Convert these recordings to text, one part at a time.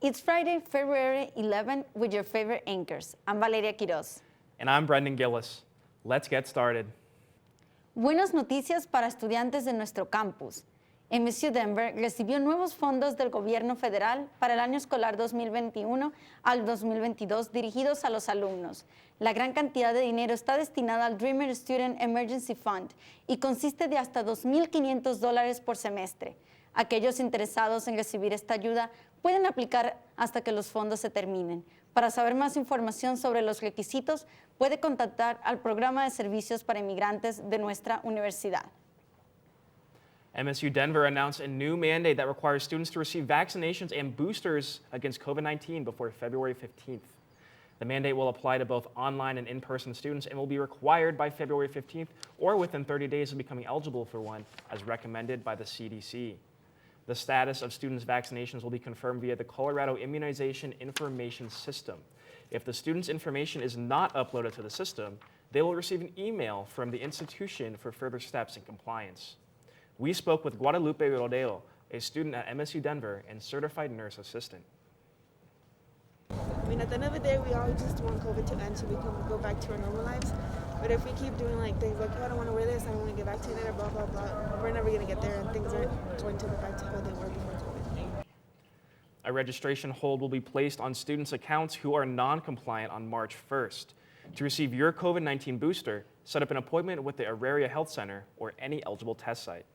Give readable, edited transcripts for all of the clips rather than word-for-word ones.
It's Friday, February 11th with your favorite anchors. I'm Valeria Quiroz. And I'm Brenden Gilliss. Let's get started. Buenas noticias para estudiantes de nuestro campus. MSU Denver recibió nuevos fondos del gobierno federal para el año escolar 2021 al 2022 dirigidos a los alumnos. La gran cantidad de dinero está destinada al Dreamer Student Emergency Fund y consiste de hasta $2,500 por semestre. Aquellos interesados en recibir esta ayuda pueden aplicar hasta que los fondos se terminen. Para saber más información sobre los requisitos, puede contactar al programa de servicios para inmigrantes de nuestra universidad. MSU Denver announced a new mandate that requires students to receive vaccinations and boosters against COVID-19 before February 15th. The mandate will apply to both online and in-person students and will be required by February 15th or within 30 days of becoming eligible for one, as recommended by the CDC. The status of students' vaccinations will be confirmed via the Colorado Immunization Information System. If the student's information is not uploaded to the system, they will receive an email from the institution for further steps in compliance. We spoke with Guadalupe Rodeo, a student at MSU Denver and certified nurse assistant. I mean, at the end of the day, we all just want COVID to end so we can go back to our normal lives. But if we keep doing like things like, oh, I don't want to wear this, I don't want to get vaccinated, blah, blah, blah, we're never going to get there and things aren't going to go back to how they were before COVID. A registration hold will be placed on students' accounts who are non-compliant on March 1st. To receive your COVID-19 booster, set up an appointment with the Ahora Health Center or any eligible test site.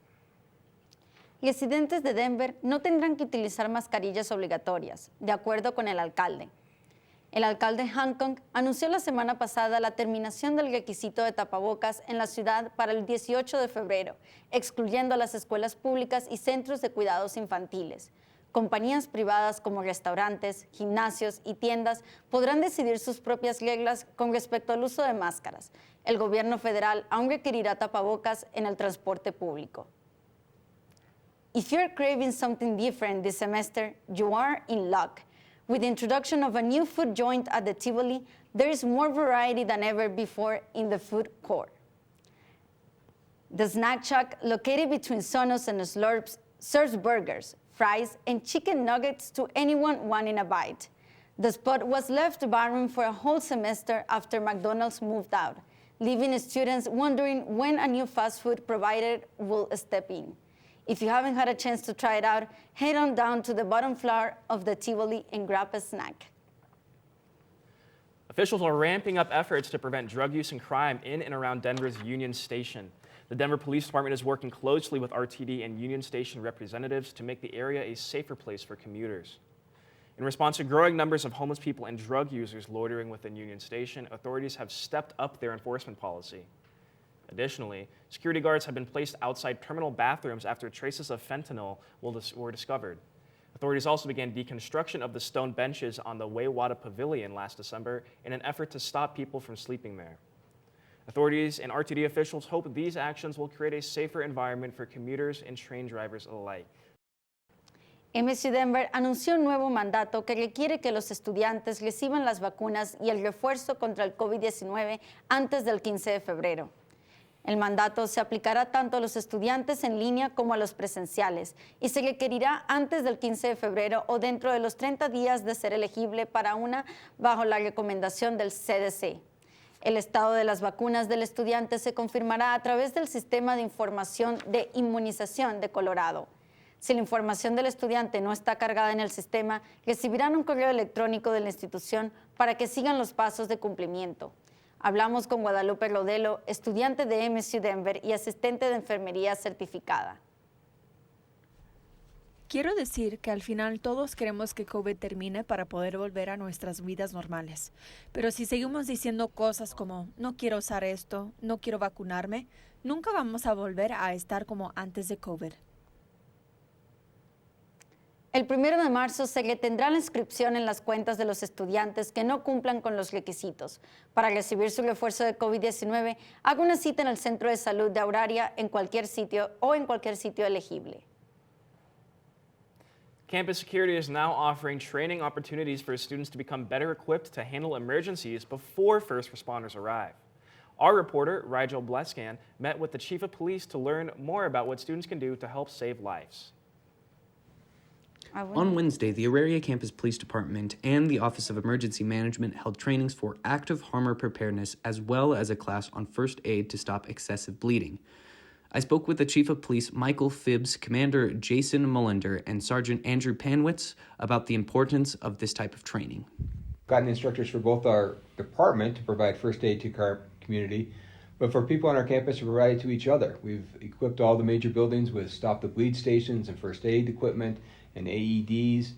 Residentes de Denver no tendrán que utilizar mascarillas obligatorias, de acuerdo con el alcalde. El alcalde Hancock anunció la semana pasada la terminación del requisito de tapabocas en la ciudad para el 18 de febrero, excluyendo a las escuelas públicas y centros de cuidados infantiles. Compañías privadas como restaurantes, gimnasios y tiendas podrán decidir sus propias reglas con respecto al uso de máscaras. El gobierno federal aún requerirá tapabocas en el transporte público. If you're craving something different this semester, you are in luck. With the introduction of a new food joint at the Tivoli, there is more variety than ever before in the food court. The Snack Shack, located between Sonos and Slurps, serves burgers, fries, and chicken nuggets to anyone wanting a bite. The spot was left barren for a whole semester after McDonald's moved out, leaving students wondering when a new fast food provider will step in. If you haven't had a chance to try it out, head on down to the bottom floor of the Tivoli and grab a snack. Officials are ramping up efforts to prevent drug use and crime in and around Denver's Union Station. The Denver Police Department is working closely with RTD and Union Station representatives to make the area a safer place for commuters. In response to growing numbers of homeless people and drug users loitering within Union Station, authorities have stepped up their enforcement policy. Additionally, security guards have been placed outside terminal bathrooms after traces of fentanyl were discovered. Authorities also began deconstruction of the stone benches on the Wayzata Pavilion last December in an effort to stop people from sleeping there. Authorities and RTD officials hope these actions will create a safer environment for commuters and train drivers alike. MSU Denver anunció un nuevo mandato que requiere que los estudiantes reciban las vacunas y el refuerzo contra el COVID-19 antes del 15 de febrero. El mandato se aplicará tanto a los estudiantes en línea como a los presenciales y se requerirá antes del 15 de febrero o dentro de los 30 días de ser elegible para una bajo la recomendación del CDC. El estado de las vacunas del estudiante se confirmará a través del Sistema de Información de Inmunización de Colorado. Si la información del estudiante no está cargada en el sistema, recibirán un correo electrónico de la institución para que sigan los pasos de cumplimiento. Hablamos con Guadalupe Rodelo, estudiante de MSU Denver y asistente de enfermería certificada. Quiero decir que al final todos queremos que COVID termine para poder volver a nuestras vidas normales. Pero si seguimos diciendo cosas como no quiero usar esto, no quiero vacunarme, nunca vamos a volver a estar como antes de COVID. El 1 de marzo se retendrá la inscripción en las cuentas de los estudiantes que no cumplan con los requisitos. Para recibir su refuerzo de COVID-19, haga una cita en el Centro de Salud de Auraria en cualquier sitio o en cualquier sitio elegible. Campus security is now offering training opportunities for students to become better equipped to handle emergencies before first responders arrive. Our reporter, Rigel Bleskan, met with the chief of police to learn more about what students can do to help save lives. On Wednesday, the Auraria Campus Police Department and the Office of Emergency Management held trainings for active harmer preparedness as well as a class on first aid to stop excessive bleeding. I spoke with the Chief of Police, Michael Phibbs, Commander Jason Mullender, and Sergeant Andrew Panwitz about the importance of this type of training. Gotten instructors for both our department to provide first aid to our community, but for people on our campus to provide it to each other. We've equipped all the major buildings with stop the bleed stations and first aid equipment and AEDs.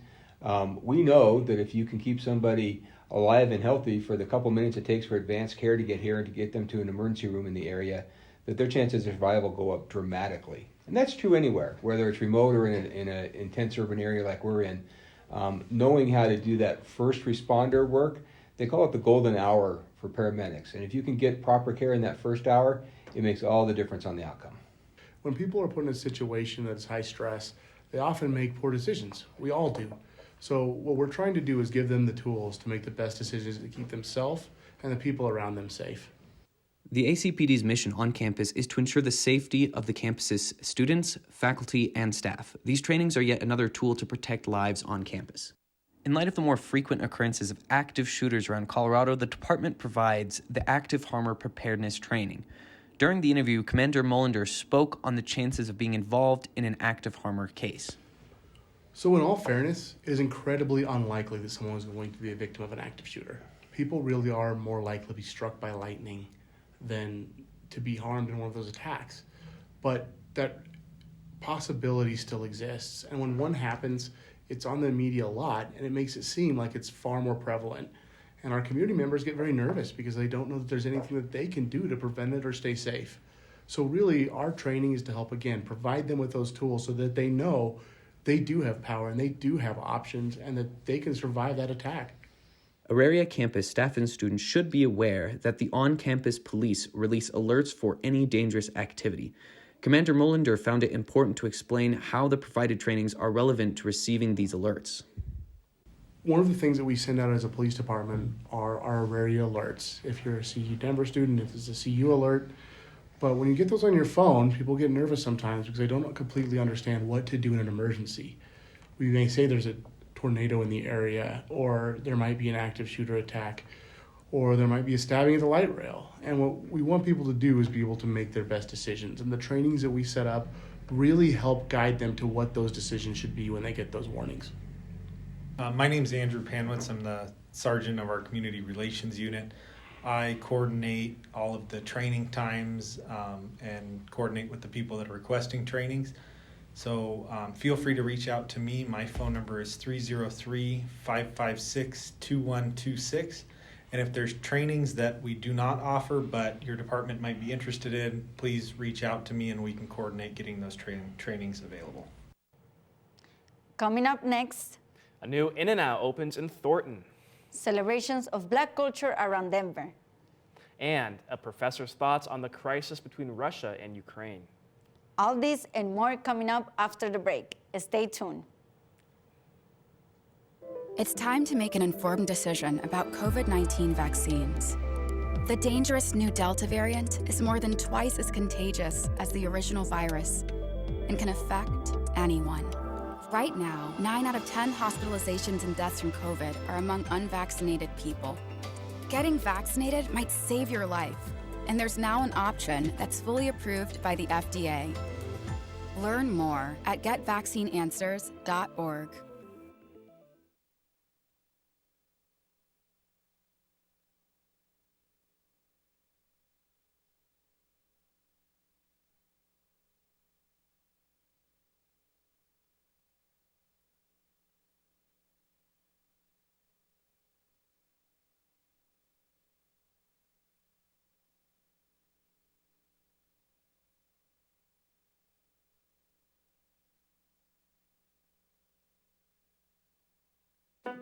We know that if you can keep somebody alive and healthy for the couple minutes it takes for advanced care to get here and to get them to an emergency room in the area, that their chances of survival go up dramatically. And that's true anywhere, whether it's remote or in an intense urban area like we're in. Knowing how to do that first responder work, they call it the golden hour for paramedics. And if you can get proper care in that first hour, it makes all the difference on the outcome. When people are put in a situation that's high stress, they often make poor decisions. We all do. So what we're trying to do is give them the tools to make the best decisions to keep themselves and the people around them safe. The ACPD's mission on campus is to ensure the safety of the campus's students, faculty, and staff. These trainings are yet another tool to protect lives on campus. In light of the more frequent occurrences of active shooters around Colorado, the department provides the Active Harmer Preparedness Training. During the interview, Commander Mullender spoke on the chances of being involved in an active harmer case. So in all fairness, it is incredibly unlikely that someone is going to be a victim of an active shooter. People really are more likely to be struck by lightning than to be harmed in one of those attacks. But that possibility still exists. And when one happens, it's on the media a lot, and it makes it seem like it's far more prevalent. And our community members get very nervous because they don't know that there's anything that they can do to prevent it or stay safe. So really, our training is to help, again, provide them with those tools so that they know they do have power and they do have options and that they can survive that attack. Auraria campus staff and students should be aware that the on-campus police release alerts for any dangerous activity. Commander Mullender found it important to explain how the provided trainings are relevant to receiving these alerts. One of the things that we send out as a police department are our Auraria alerts. If you're a CU Denver student, it's a CU alert. But when you get those on your phone, people get nervous sometimes because they don't completely understand what to do in an emergency. We may say there's a tornado in the area, or there might be an active shooter attack, or there might be a stabbing at the light rail. And what we want people to do is be able to make their best decisions. And the trainings that we set up really help guide them to what those decisions should be when they get those warnings. My name's Andrew Panwitz. I'm the sergeant of our community relations unit. I coordinate all of the training times and coordinate with the people that are requesting trainings. So feel free to reach out to me. My phone number is 303-556-2126. And if there's trainings that we do not offer but your department might be interested in, please reach out to me and we can coordinate getting those trainings available. Coming up next, A new In-N-Out opens in Thornton. celebrations of Black culture around Denver. And a professor's thoughts on the crisis between Russia and Ukraine. All this and more coming up after the break. Stay tuned. It's time to make an informed decision about COVID-19 vaccines. The dangerous new Delta variant is more than twice as contagious as the original virus and can affect anyone. Right now, 9 out of 10 hospitalizations and deaths from COVID are among unvaccinated people. Getting vaccinated might save your life, and there's now an option that's fully approved by the FDA. Learn more at getvaccineanswers.org.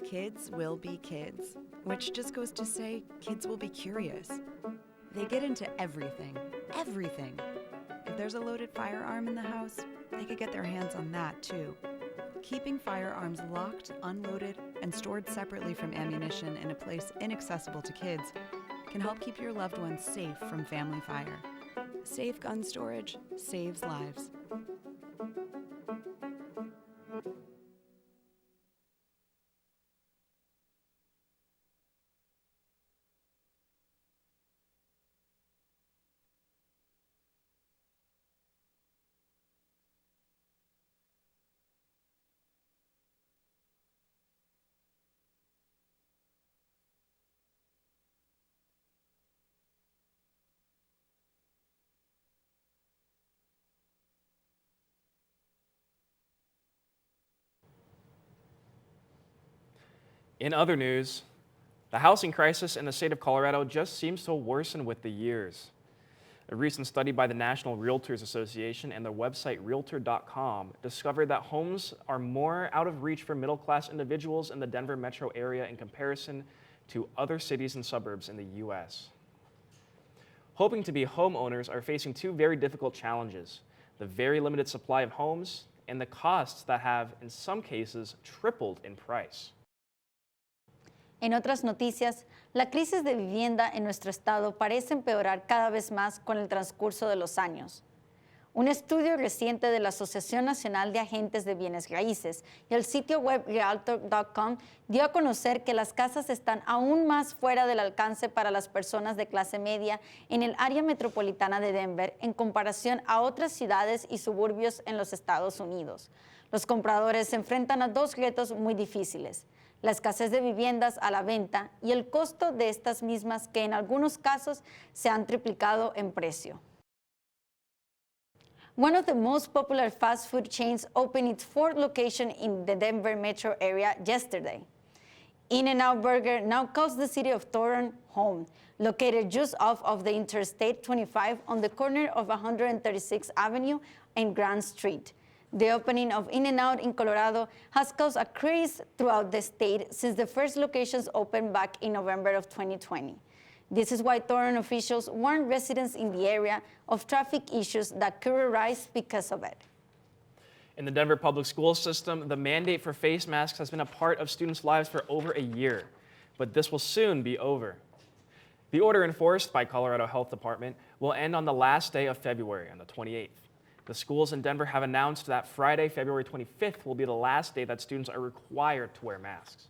Kids will be kids, which just goes to say kids will be curious. They get into everything. If there's a loaded firearm in the house, they could get their hands on that too. Keeping firearms locked, unloaded, and stored separately from ammunition in a place inaccessible to kids can help keep your loved ones safe from family fire. Safe gun storage saves lives. In other news, the housing crisis in the state of Colorado just seems to worsen with the years. A recent study by the National Realtors Association and the website Realtor.com discovered that homes are more out of reach for middle-class individuals in the Denver metro area in comparison to other cities and suburbs in the U.S. Hoping to be homeowners are facing two very difficult challenges: the very limited supply of homes and the costs that have, in some cases, tripled in price. En otras noticias, la crisis de vivienda en nuestro estado parece empeorar cada vez más con el transcurso de los años. Un estudio reciente de la Asociación Nacional de Agentes de Bienes Raíces y el sitio web Realtor.com dio a conocer que las casas están aún más fuera del alcance para las personas de clase media en el área metropolitana de Denver en comparación a otras ciudades y suburbios en los Estados Unidos. Los compradores se enfrentan a dos retos muy difíciles: la escasez de viviendas a la venta y el costo de estas mismas, que en algunos casos se han triplicado en precio. One of the most popular fast food chains opened its fourth location in the Denver metro area yesterday. In-N-Out Burger now calls the city of Thornton home, located just off of the Interstate 25 on the corner of 136th Avenue and Grand Street. The opening of In-N-Out in Colorado has caused a craze throughout the state since the first locations opened back in November of 2020. This is why Thornton officials warned residents in the area of traffic issues that could arise because of it. In the Denver public school system, the mandate for face masks has been a part of students' lives for over a year, but this will soon be over. The order enforced by Colorado Health Department will end on the last day of February, on the 28th. The schools in Denver have announced that Friday, February 25th, will be the last day that students are required to wear masks.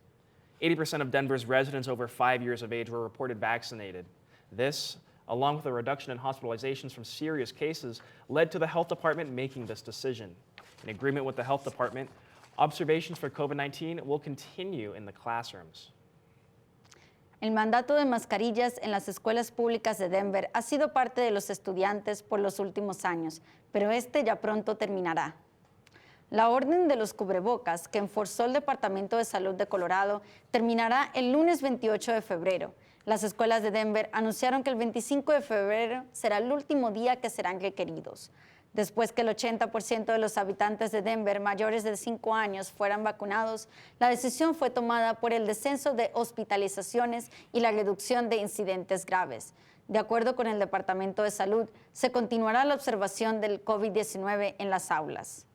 80% of Denver's residents over 5 years of age were reported vaccinated. This, along with a reduction in hospitalizations from serious cases, led to the health department making this decision. In agreement with the health department, observations for COVID-19 will continue in the classrooms. El mandato de mascarillas en las escuelas públicas de Denver ha sido parte de los estudiantes por los últimos años, pero este ya pronto terminará. La orden de los cubrebocas que enforzó el Departamento de Salud de Colorado terminará el lunes 28 de febrero. Las escuelas de Denver anunciaron que el 25 de febrero será el último día que serán requeridos. Después que el 80% de los habitantes de Denver mayores de 5 años fueran vacunados, la decisión fue tomada por el descenso de hospitalizaciones y la reducción de incidentes graves. De acuerdo con el Departamento de Salud, se continuará la observación del COVID-19 en las aulas.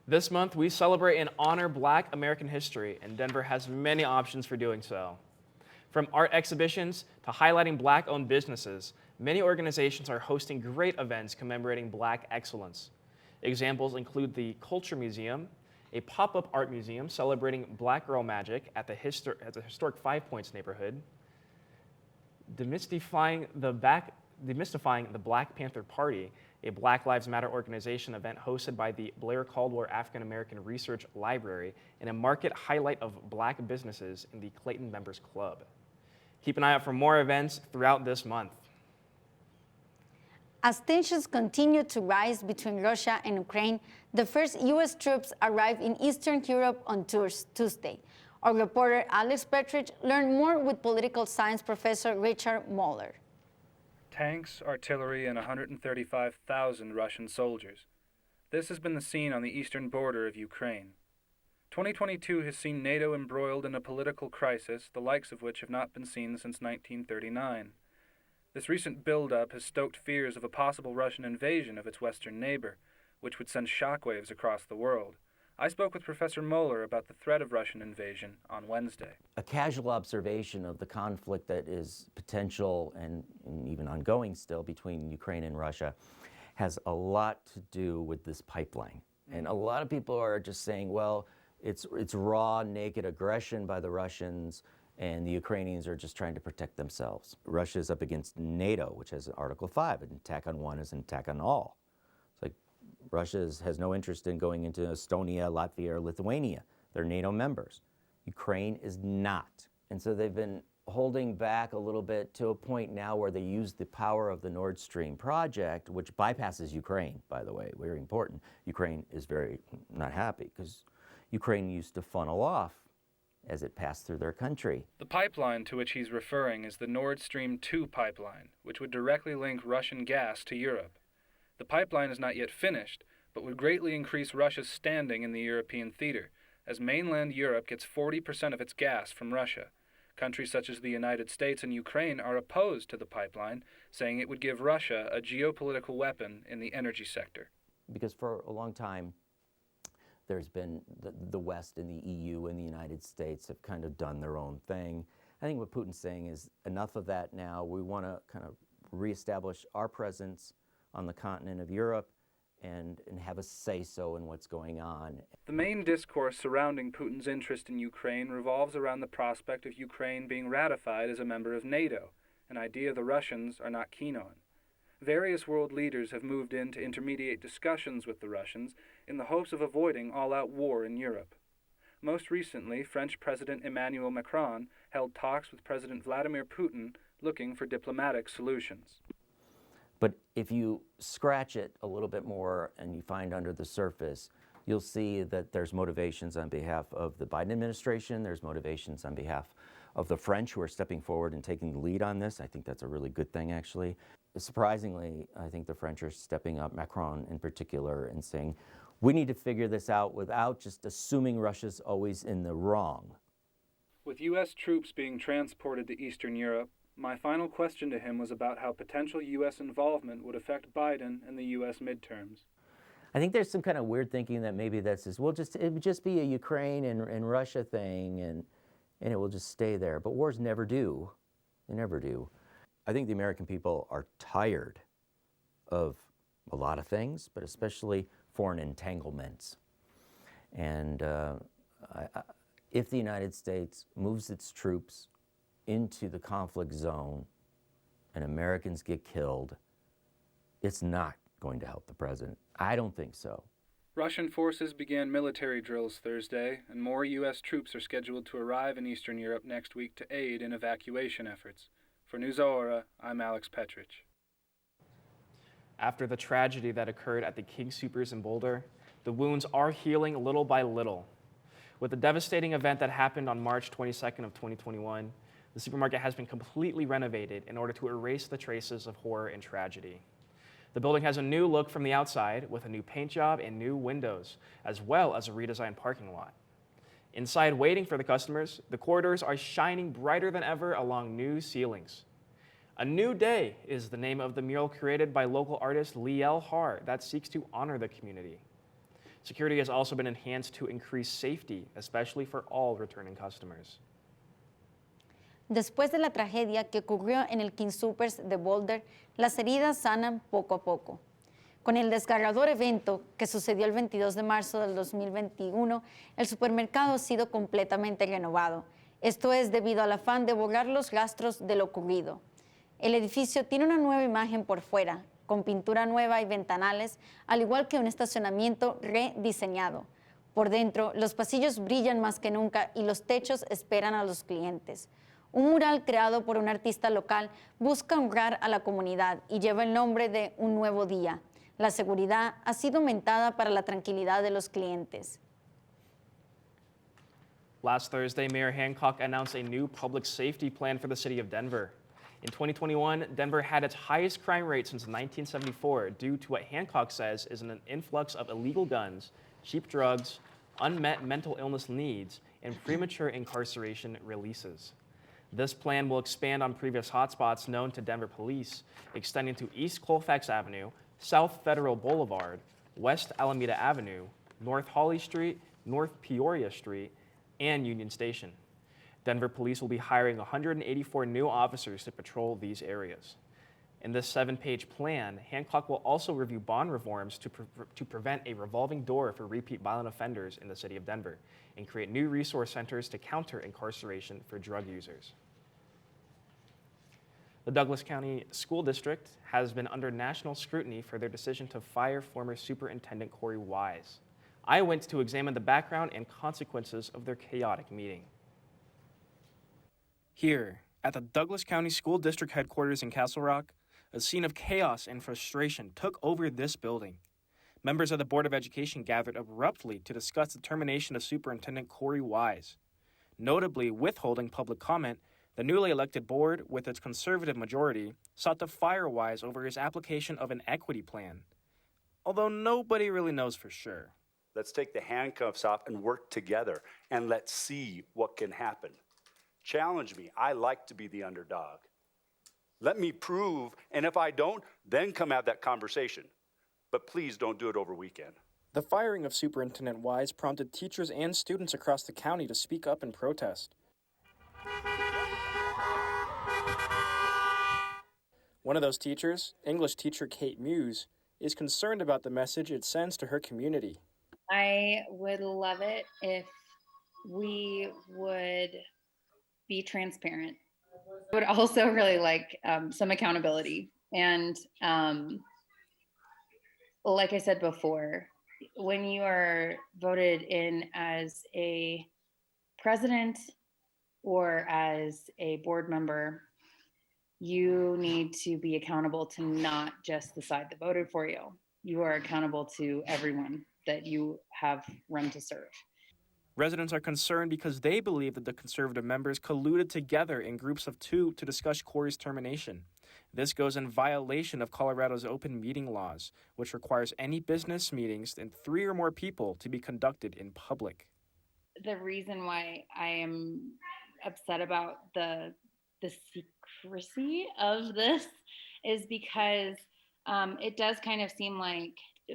This month, we celebrate and honor Black American history, and Denver has many options for doing so. From art exhibitions to highlighting Black-owned businesses, many organizations are hosting great events commemorating Black excellence. Examples include the Culture Museum, a pop-up art museum celebrating Black girl magic at the historic Five Points neighborhood, demystifying the Black Panther Party, a Black Lives Matter organization event hosted by the Blair Caldwell African American Research Library, and a market highlight of Black businesses in the Clayton Members Club. Keep an eye out for more events throughout this month. As tensions continue to rise between Russia and Ukraine, the first U.S. troops arrived in Eastern Europe on Tuesday. Our reporter Alex Petrich learned more with political science professor Richard Muller. Tanks, artillery, and 135,000 Russian soldiers. This has been the scene on the eastern border of Ukraine. 2022 has seen NATO embroiled in a political crisis, the likes of which have not been seen since 1939. This recent build-up has stoked fears of a possible Russian invasion of its western neighbor, which would send shockwaves across the world. I spoke with Professor Moeller about the threat of Russian invasion on Wednesday. A casual observation of the conflict that is potential and even ongoing still between Ukraine and Russia has a lot to do with this pipeline. And a lot of people are just saying, well, it's raw, naked aggression by the Russians, and the Ukrainians are just trying to protect themselves. Russia is up against NATO, which has Article 5, an attack on one is an attack on all. It's like Russia has no interest in going into Estonia, Latvia, or Lithuania. They're NATO members. Ukraine is not. And so they've been holding back a little bit to a point now where they use the power of the Nord Stream project, which bypasses Ukraine, by the way, very important. Ukraine is very not happy because Ukraine used to funnel off as it passed through their country. The pipeline to which he's referring is the Nord Stream 2 pipeline, which would directly link Russian gas to Europe. The pipeline is not yet finished, but would greatly increase Russia's standing in the European theater, as mainland Europe gets 40% of its gas from Russia. Countries such as the United States and Ukraine are opposed to the pipeline, saying it would give Russia a geopolitical weapon in the energy sector. Because for a long time, there's been the West and the EU and the United States have kind of done their own thing. I think what Putin's saying is enough of that now. We want to kind of reestablish our presence on the continent of Europe and have a say-so in what's going on. The main discourse surrounding Putin's interest in Ukraine revolves around the prospect of Ukraine being ratified as a member of NATO, an idea the Russians are not keen on. Various world leaders have moved in to intermediate discussions with the Russians in the hopes of avoiding all-out war in Europe. Most recently, French President Emmanuel Macron held talks with President Vladimir Putin looking for diplomatic solutions. But if you scratch it a little bit more and you find under the surface, you'll see that there's motivations on behalf of the Biden administration, there's motivations on behalf of the French who are stepping forward and taking the lead on this. I think that's a really good thing, actually. Surprisingly, I think the French are stepping up, Macron in particular, and saying, we need to figure this out without just assuming Russia's always in the wrong. With U.S. troops being transported to Eastern Europe, my final question to him was about how potential U.S. involvement would affect Biden and the U.S. midterms. I think there's some kind of weird thinking that maybe that's just, it would just be a Ukraine and Russia thing, and it will just stay there. But wars never do. They never do. I think the American people are tired of a lot of things, but especially foreign entanglements. And if the United States moves its troops into the conflict zone and Americans get killed, it's not going to help the president. I don't think so. Russian forces began military drills Thursday, and more U.S. troops are scheduled to arrive in Eastern Europe next week to aid in evacuation efforts. For News Ahora, I'm Alex Petrich. After the tragedy that occurred at the King Soopers in Boulder, the wounds are healing little by little. With the devastating event that happened on March 22nd of 2021, the supermarket has been completely renovated in order to erase the traces of horror and tragedy. The building has a new look from the outside with a new paint job and new windows, as well as a redesigned parking lot. Inside, waiting for the customers, the corridors are shining brighter than ever along new ceilings. A New Day is the name of the mural created by local artist Liel Har that seeks to honor the community. Security has also been enhanced to increase safety, especially for all returning customers. Después de la tragedia que ocurrió en el King Soopers de Boulder, las heridas sanan poco a poco. Con el desgarrador evento que sucedió el 22 de marzo del 2021, el supermercado ha sido completamente renovado. Esto es debido al afán de borrar los rastros de lo ocurrido. El edificio tiene una nueva imagen por fuera, con pintura nueva y ventanales, al igual que un estacionamiento rediseñado. Por dentro, los pasillos brillan más que nunca y los techos esperan a los clientes. Un mural creado por un artista local busca honrar a la comunidad y lleva el nombre de Un Nuevo Día. La seguridad ha sido aumentada para la tranquilidad de los clientes. Last Thursday, Mayor Hancock announced a new public safety plan for the city of Denver. In 2021, Denver had its highest crime rate since 1974 due to what Hancock says is an influx of illegal guns, cheap drugs, unmet mental illness needs, and premature incarceration releases. This plan will expand on previous hotspots known to Denver police, extending to East Colfax Avenue, South Federal Boulevard, West Alameda Avenue, North Holly Street, North Peoria Street, and Union Station. Denver police will be hiring 184 new officers to patrol these areas. In this 7-page plan, Hancock will also review bond reforms to prevent a revolving door for repeat violent offenders in the city of Denver and create new resource centers to counter incarceration for drug users. The Douglas County School District has been under national scrutiny for their decision to fire former Superintendent Corey Wise. I went to examine the background and consequences of their chaotic meeting. Here, at the Douglas County School District headquarters in Castle Rock, a scene of chaos and frustration took over this building. Members of the Board of Education gathered abruptly to discuss the termination of Superintendent Corey Wise. Notably withholding public comment, the newly elected board, with its conservative majority, sought to fire Wise over his application of an equity plan, although nobody really knows for sure. Let's take the handcuffs off and work together, and let's see what can happen. Challenge me. I like to be the underdog. Let me prove, and if I don't, then come have that conversation. But please don't do it over weekend. The firing of Superintendent Wise prompted teachers and students across the county to speak up and protest. One of those teachers, English teacher Kate Muse, is concerned about the message it sends to her community. I would love it if we would be transparent. I would also really like some accountability. And like I said before, when you are voted in as a president or as a board member, you need to be accountable to not just the side that voted for you. You are accountable to everyone that you have run to serve. Residents are concerned because they believe that the conservative members colluded together in groups of 2 to discuss Corey's termination. This goes in violation of Colorado's open meeting laws, which requires any business meetings and 3 or more people to be conducted in public. The reason why I am upset about the secrecy of this is because it does kind of seem like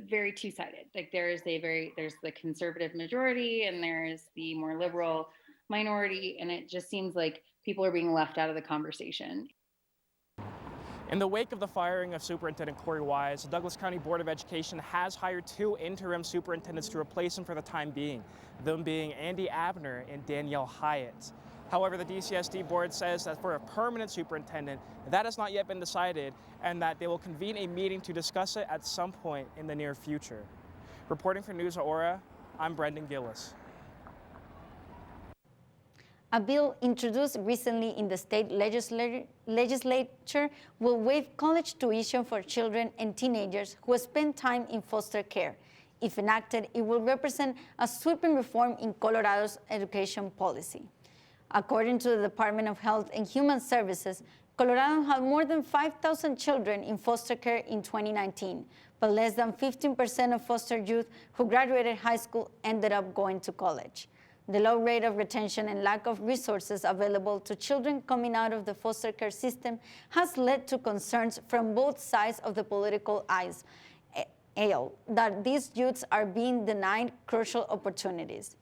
very two-sided. Like there's the conservative majority and there's the more liberal minority, and it just seems like people are being left out of the conversation. In the wake of the firing of Superintendent Corey Wise, the Douglas County Board of Education has hired 2 interim superintendents to replace him for the time being, them being Andy Abner and Danielle Hyatt. However, the DCSD board says that for a permanent superintendent, that has not yet been decided and that they will convene a meeting to discuss it at some point in the near future. Reporting for News Ahora, I'm Brenden Gilliss. A bill introduced recently in the state legislature will waive college tuition for children and teenagers who spend time in foster care. If enacted, it will represent a sweeping reform in Colorado's education policy. According to the Department of Health and Human Services, Colorado had more than 5,000 children in foster care in 2019, but less than 15% of foster youth who graduated high school ended up going to college. The low rate of retention and lack of resources available to children coming out of the foster care system has led to concerns from both sides of the political aisle that these youths are being denied crucial opportunities.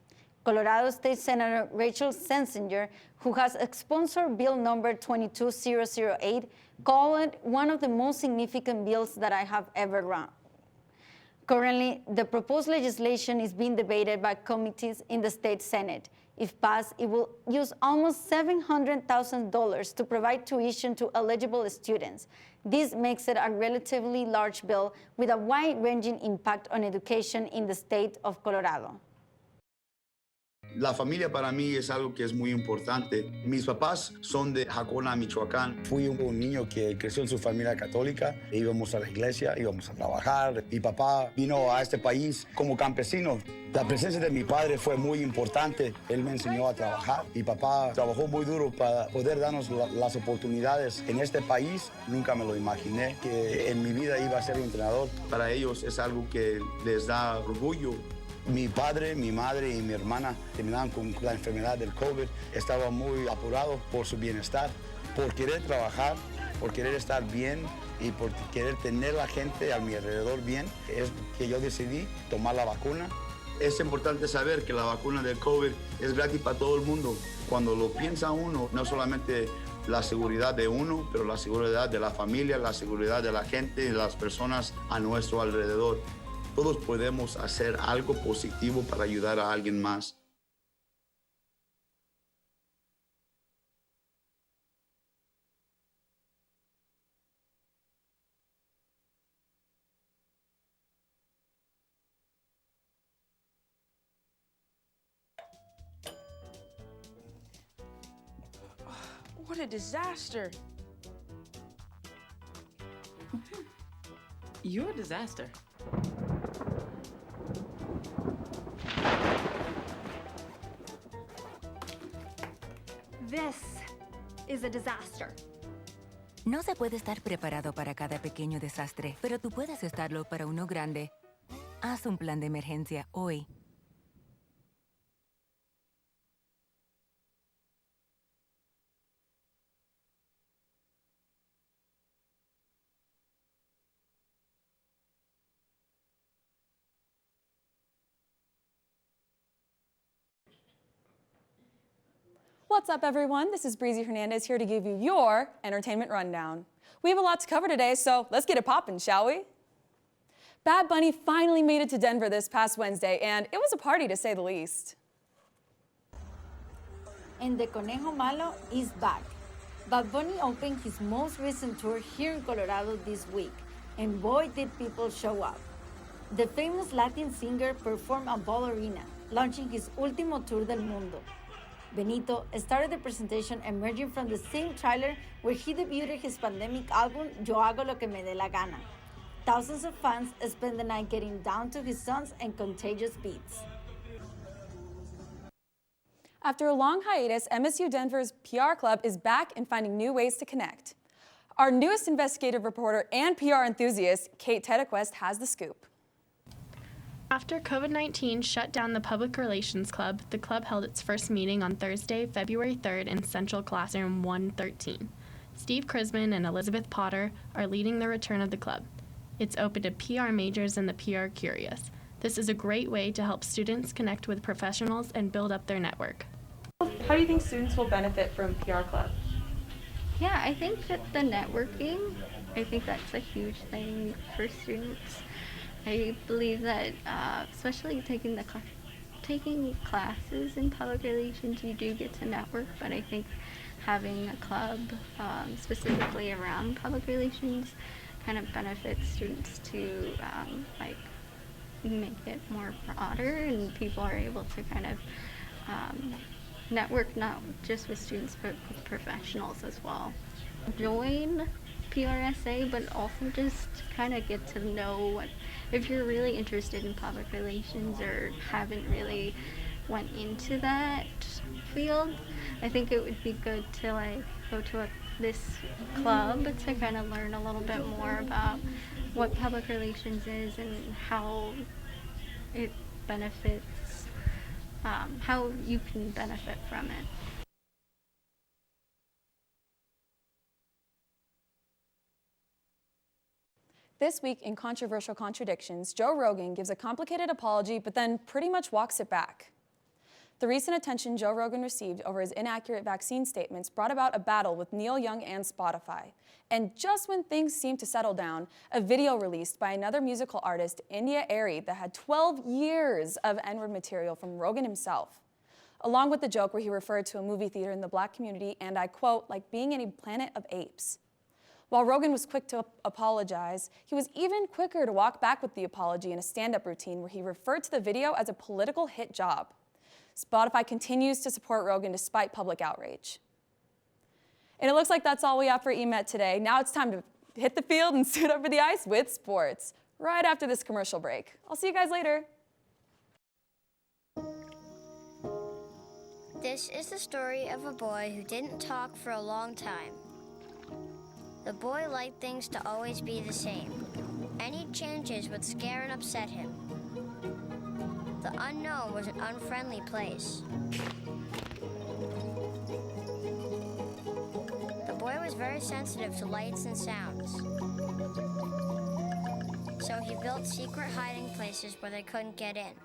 Colorado State Senator Rachel Sensinger, who has sponsored Bill number 22008, called it one of the most significant bills that I have ever run. Currently, the proposed legislation is being debated by committees in the state Senate. If passed, it will use almost $700,000 to provide tuition to eligible students. This makes it a relatively large bill with a wide-ranging impact on education in the state of Colorado. La familia para mí es algo que es muy importante. Mis papás son de Jacona, Michoacán. Fui un niño que creció en su familia católica. Íbamos a la iglesia, íbamos a trabajar. Mi papá vino a este país como campesino. La presencia de mi padre fue muy importante. Él me enseñó a trabajar. Mi papá trabajó muy duro para poder darnos las oportunidades en este país. Nunca me lo imaginé que en mi vida iba a ser un entrenador. Para ellos es algo que les da orgullo. Mi padre, mi madre y mi hermana terminaron con la enfermedad del COVID. Estaba muy apurado por su bienestar, por querer trabajar, por querer estar bien y por querer tener la gente a mi alrededor bien. Es que yo decidí tomar la vacuna Es importante saber que la vacuna del COVID es gratis para todo el mundo. Cuando lo piensa uno, no solamente la seguridad de uno, pero la seguridad de la familia, la seguridad de la gente y de las personas a nuestro alrededor. Todos podemos hacer algo positivo para ayudar a alguien más. What a disaster. You're a disaster. This is a disaster. No se puede estar preparado para cada pequeño desastre, pero tú puedes estarlo para uno grande. Haz un plan de emergencia hoy. What's up, everyone? This is Breezy Hernandez here to give you your entertainment rundown. We have a lot to cover today, so let's get it poppin', shall we? Bad Bunny finally made it to Denver this past Wednesday, and it was a party to say the least. And the Conejo Malo is back. Bad Bunny opened his most recent tour here in Colorado this week, and boy did people show up. The famous Latin singer performed at Ball Arena, launching his Último Tour del Mundo. Benito started the presentation emerging from the same trailer where he debuted his pandemic album, Yo Hago Lo Que Me Dé La Gana. Thousands of fans spent the night getting down to his songs and contagious beats. After a long hiatus, MSU Denver's PR club is back and finding new ways to connect. Our newest investigative reporter and PR enthusiast, Kate Tedequest, has the scoop. After COVID-19 shut down the Public Relations Club, the club held its first meeting on Thursday, February 3rd in Central Classroom 113. Steve Krisman and Elizabeth Potter are leading the return of the club. It's open to PR majors and the PR curious. This is a great way to help students connect with professionals and build up their network. How do you think students will benefit from PR Club? Yeah, I think that the networking, I think that's a huge thing for students. I believe that, especially taking classes in public relations, you do get to network, but I think having a club specifically around public relations kind of benefits students to like make it more broader, and people are able to kind of network not just with students but with professionals as well. Join PRSA, but also just kind of get to know what, if you're really interested in public relations or haven't really went into that field, I think it would be good to like go to this club to kind of learn a little bit more about what public relations is and how it benefits, how you can benefit from it. This week in Controversial Contradictions, Joe Rogan gives a complicated apology but then pretty much walks it back. The recent attention Joe Rogan received over his inaccurate vaccine statements brought about a battle with Neil Young and Spotify. And just when things seemed to settle down, a video released by another musical artist, India Arie, that had 12 years of N-word material from Rogan himself, along with the joke where he referred to a movie theater in the Black community, and I quote, like being in a planet of apes. While Rogan was quick to apologize, he was even quicker to walk back with the apology in a stand-up routine where he referred to the video as a political hit job. Spotify continues to support Rogan despite public outrage. And it looks like that's all we have for EMET today. Now it's time to hit the field and suit up for the ice with sports, right after this commercial break. I'll see you guys later. This is the story of a boy who didn't talk for a long time. The boy liked things to always be the same. Any changes would scare and upset him. The unknown was an unfriendly place. The boy was very sensitive to lights and sounds. So he built secret hiding places where they couldn't get in.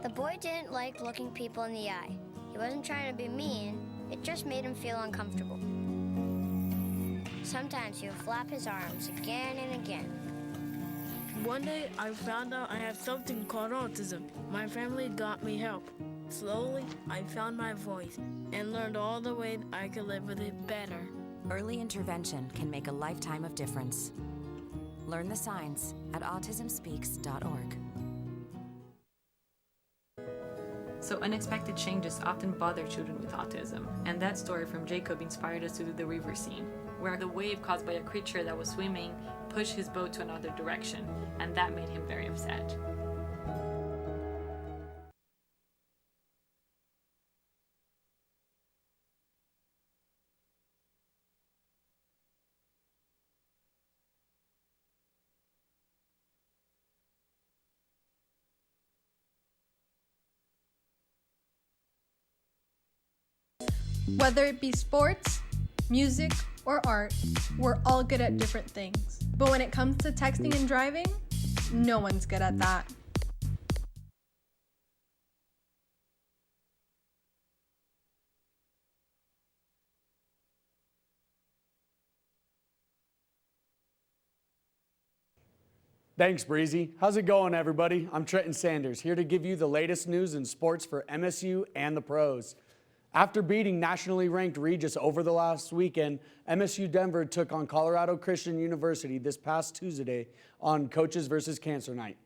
The boy didn't like looking people in the eye. He wasn't trying to be mean, it just made him feel uncomfortable. Sometimes he would flap his arms again and again. One day, I found out I have something called autism. My family got me help. Slowly, I found my voice and learned all the ways I could live with it better. Early intervention can make a lifetime of difference. Learn the signs at autismspeaks.org. So unexpected changes often bother children with autism, and that story from Jacob inspired us to do the river scene, where the wave caused by a creature that was swimming pushed his boat to another direction, and that made him very upset. Whether it be sports, music, or art, we're all good at different things. But when it comes to texting and driving, no one's good at that. Thanks, Breezy. How's it going, everybody? I'm Trenton Sanders, here to give you the latest news in sports for MSU and the pros. After beating nationally ranked Regis over the last weekend, MSU Denver took on Colorado Christian University this past Tuesday on Coaches versus Cancer Night.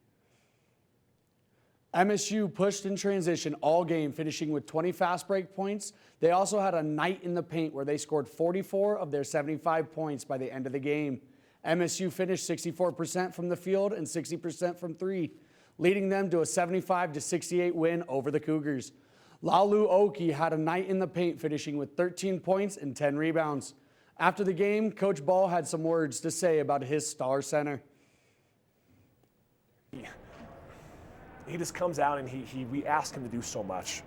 MSU pushed in transition all game, finishing with 20 fast break points. They also had a night in the paint where they scored 44 of their 75 points by the end of the game. MSU finished 64% from the field and 60% from three, leading them to a 75-68 win over the Cougars. Laulu Oki had a night in the paint, finishing with 13 points and 10 rebounds. After the game, Coach Ball had some words to say about his star center. He just comes out and we ask him to do so much.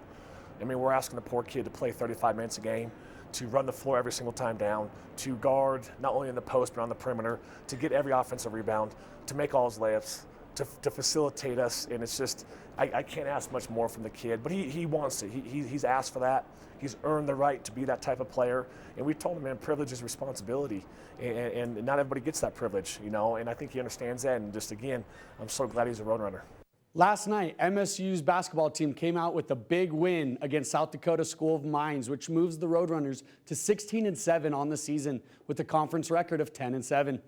I mean, we're asking the poor kid to play 35 minutes a game, to run the floor every single time down, to guard not only in the post but on the perimeter, to get every offensive rebound, to make all his layups, to facilitate us. And it's just, I can't ask much more from the kid, but he wants it. He's asked for that. He's earned the right to be that type of player. And we told him, man, privilege is responsibility. And not everybody gets that privilege, you know, and I think he understands that. And just, again, I'm so glad he's a Roadrunner. Last night, MSU's basketball team came out with a big win against South Dakota School of Mines, which moves the Roadrunners to 16-7 on the season with a conference record of 10-7.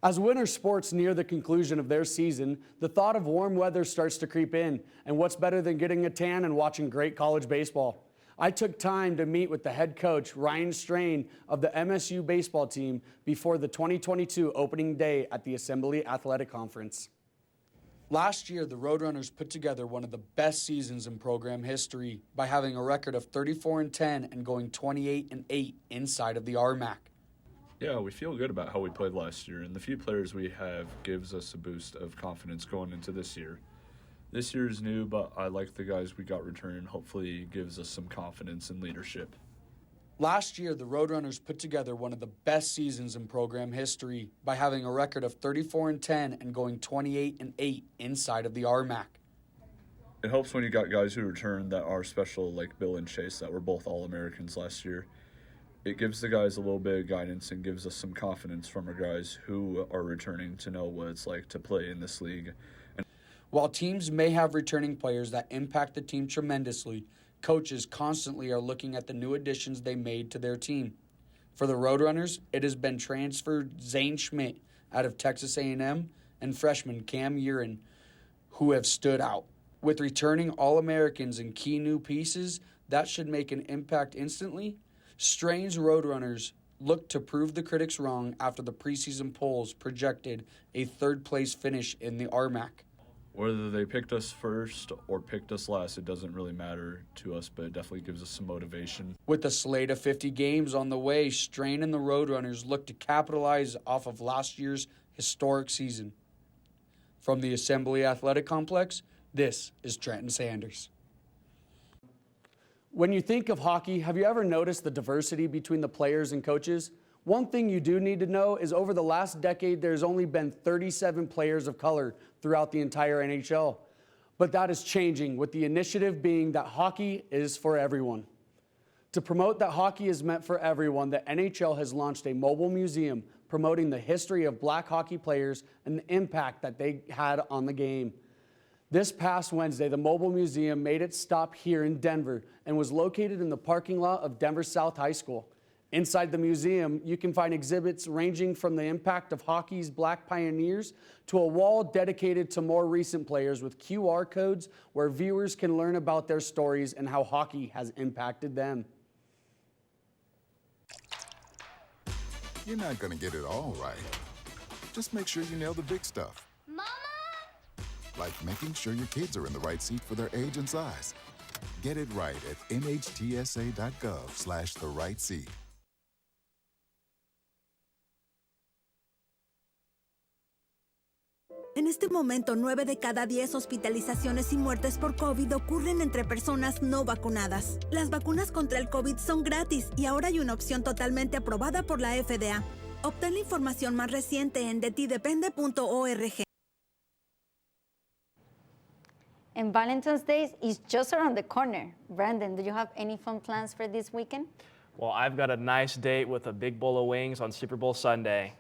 As winter sports near the conclusion of their season, the thought of warm weather starts to creep in, and what's better than getting a tan and watching great college baseball? I took time to meet with the head coach, Ryan Strain, of the MSU baseball team before the 2022 opening day at the Assembly Athletic Conference. Last year, the Roadrunners put together one of the best seasons in program history by having a record of 34-10 and going 28-8 inside of the RMAC. Yeah, we feel good about how we played last year, and the few players we have gives us a boost of confidence going into this year. This year is new, but I like the guys we got returning. Hopefully it gives us some confidence and leadership. Last year, the Roadrunners put together one of the best seasons in program history by having a record of 34-10 and going 28-8 inside of the RMAC. It helps when you got guys who return that are special, like Bill and Chase, that were both All-Americans last year. It gives the guys a little bit of guidance and gives us some confidence from our guys who are returning to know what it's like to play in this league. While teams may have returning players that impact the team tremendously, coaches constantly are looking at the new additions they made to their team. For the Roadrunners, it has been transferred Zane Schmidt out of Texas A&M and freshman Cam Urin, who have stood out. With returning All-Americans and key new pieces, that should make an impact instantly. Strain's Roadrunners look to prove the critics wrong after the preseason polls projected a third-place finish in the RMAC. Whether they picked us first or picked us last, it doesn't really matter to us, but it definitely gives us some motivation. With a slate of 50 games on the way, Strain and the Roadrunners look to capitalize off of last year's historic season. From the Assembly Athletic Complex, this is Trenton Sanders. When you think of hockey, have you ever noticed the diversity between the players and coaches? One thing you do need to know is over the last decade, there's only been 37 players of color throughout the entire NHL. But that is changing, with the initiative being that hockey is for everyone. To promote that hockey is meant for everyone, the NHL has launched a mobile museum promoting the history of black hockey players and the impact that they had on the game. This past Wednesday, the mobile museum made its stop here in Denver and was located in the parking lot of Denver South High School. Inside the museum, you can find exhibits ranging from the impact of hockey's black pioneers to a wall dedicated to more recent players with QR codes where viewers can learn about their stories and how hockey has impacted them. You're not going to get it all right. Just make sure you nail the big stuff. Mama! Like making sure your kids are in the right seat for their age and size. Get it right at nhtsa.gov/the-right-seat. En este momento, 9 de cada 10 hospitalizaciones y muertes por COVID ocurren entre personas no vacunadas. Las vacunas contra el COVID son gratis y ahora hay una opción totalmente aprobada por la FDA. Obtén la información más reciente en detidepende.org. And Valentine's Day is just around the corner. Brenden, do you have any fun plans for this weekend? Well, I've got a nice date with a big bowl of wings on Super Bowl Sunday.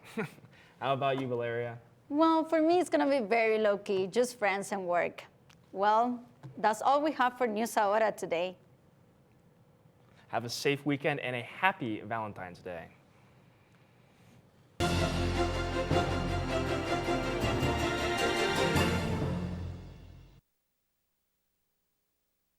How about you, Valeria? Well, for me, it's going to be very low-key, just friends and work. Well, that's all we have for News Ahora today. Have a safe weekend and a happy Valentine's Day.